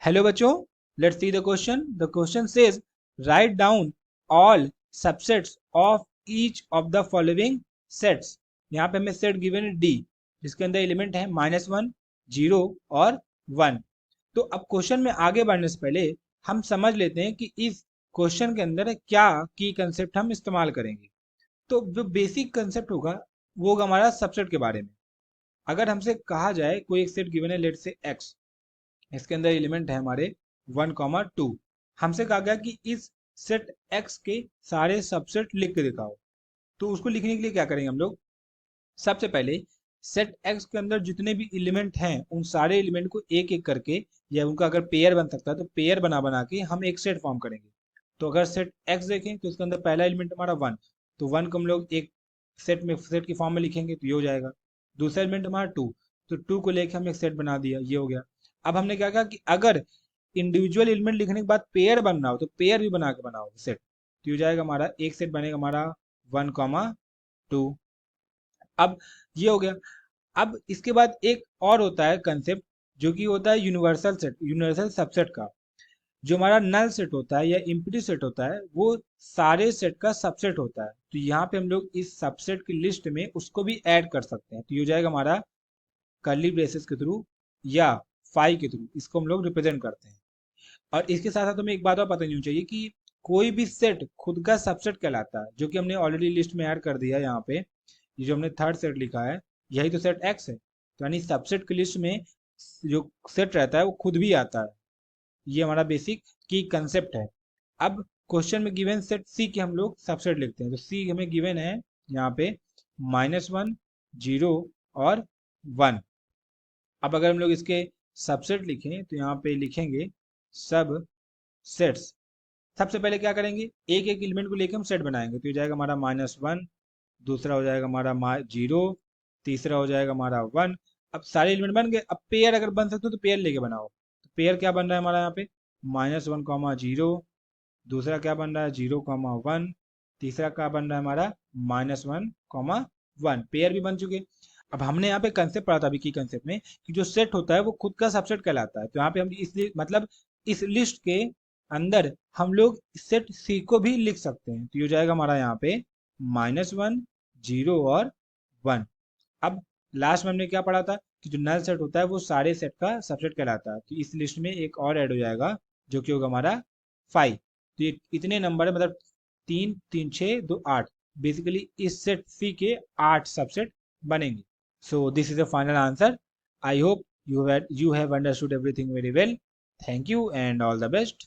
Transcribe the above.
Hello बच्चों, let's see the question. The question says write down all subsets of each of the following sets. यहाँ पे हमें set given है D जिसके अंदर एलिमेंट है -1, 0 और 1. तो अब क्वेश्चन में आगे बढ़ने से पहले हम समझ लेते हैं कि इस क्वेश्चन के अंदर क्या की कंसेप्ट हम इस्तेमाल करेंगे. तो जो बेसिक कंसेप्ट होगा वो होगा हमारा सबसेट के बारे में. अगर हमसे कहा जाए कोई एक सेट गिवन है, लेट से x, इसके अंदर एलिमेंट है हमारे 1, 2. हमसे कहा गया कि इस सेट x के सारे सबसेट लिख के दिखाओ. तो उसको लिखने के लिए क्या करेंगे हम लोग, सबसे पहले सेट x के अंदर जितने भी एलिमेंट हैं उन सारे एलिमेंट को एक एक करके, या उनका अगर पेयर बन सकता है तो पेयर बना बना के हम एक सेट फॉर्म करेंगे. तो अगर सेट x देखें तो इसके अंदर पहला एलिमेंट हमारा 1, तो 1 को हम लोग एक सेट की फॉर्म में लिखेंगे तो ये हो जाएगा. दूसरा एलिमेंट हमारा 2, तो 2 को लेके हम एक सेट बना दिया, ये हो गया. अब हमने क्या कहा कि अगर इंडिविजुअल एलिमेंट लिखने के बाद पेयर बनना हो तो पेयर भी बना के बनाओ सेट, तो ये हो जाएगा हमारा एक सेट बनेगा हमारा 1, 2. अब ये हो गया. अब इसके बाद एक और होता है कंसेप्ट जो कि होता है यूनिवर्सल सेट, यूनिवर्सल सबसेट का. जो हमारा नल सेट होता है या इम्प्टी सेट होता है वो सारे सेट का सबसेट होता है. तो यहाँ पे हम लोग इस सबसेट की लिस्ट में उसको भी ऐड कर सकते हैं. तो ये हो जाएगा हमारा कर्ली ब्रेसेस के थ्रू या फाई के थ्रू, इसको हम लोग रिप्रेजेंट करते हैं. और इसके साथ साथ हमें एक बात और पता नहीं होनी चाहिए कि कोई भी सेट खुद का सबसेट कहलाता है, जो कि हमने ऑलरेडी लिस्ट में ऐड कर दिया है यहाँ पे. ये जो हमने थर्ड सेट लिखा है यही तो सेट एक्स है. तो यानी सबसेट की लिस्ट में जो सेट रहता है वो खुद भी आता है. ये हमारा बेसिक की कंसेप्ट है. अब क्वेश्चन में गिवन सेट सी के हम लोग सबसेट लिखते हैं. तो सी हमें गिवन है यहाँ पे -1, 0 और 1. अब अगर हम लोग इसके सबसेट लिखें तो यहाँ पे लिखेंगे सब सेट्स. सबसे पहले क्या करेंगे, एक एक एलिमेंट को लेकर हम सेट बनाएंगे. तो ये जाएगा हमारा -1, दूसरा हो जाएगा हमारा 0, तीसरा हो जाएगा हमारा 1. अब सारे एलिमेंट बन गए. अब पेयर अगर बन सकते हो तो पेयर लेके बनाओ. तो पेयर क्या बन रहा है हमारा यहाँ पे -1, 0. दूसरा क्या बन रहा है 0, 1. तीसरा क्या बन रहा है हमारा -1, 1. पेयर भी बन चुके. अब हमने यहाँ पे कंसेप्ट पढ़ा था अभी की कंसेप्ट में कि जो सेट होता है वो खुद का सबसेट कहलाता है. तो यहाँ पे हम इसलिए मतलब इस लिस्ट के अंदर हम लोग सेट सी को भी लिख सकते हैं. तो ये हो जाएगा हमारा यहाँ पे -1, 0 और 1. अब लास्ट में हमने क्या पढ़ा था कि जो नल सेट होता है वो सारे सेट का सबसेट कहलाता है. तो इस लिस्ट में एक और ऐड हो जाएगा जो कि होगा हमारा 5. तो ये इतने नंबर है, मतलब 3, 3, 6, 2, 8. बेसिकली इस सेट सी के 8 सबसेट बनेंगे. So this is the final answer. I hope you have understood everything very well. Thank you and all the best.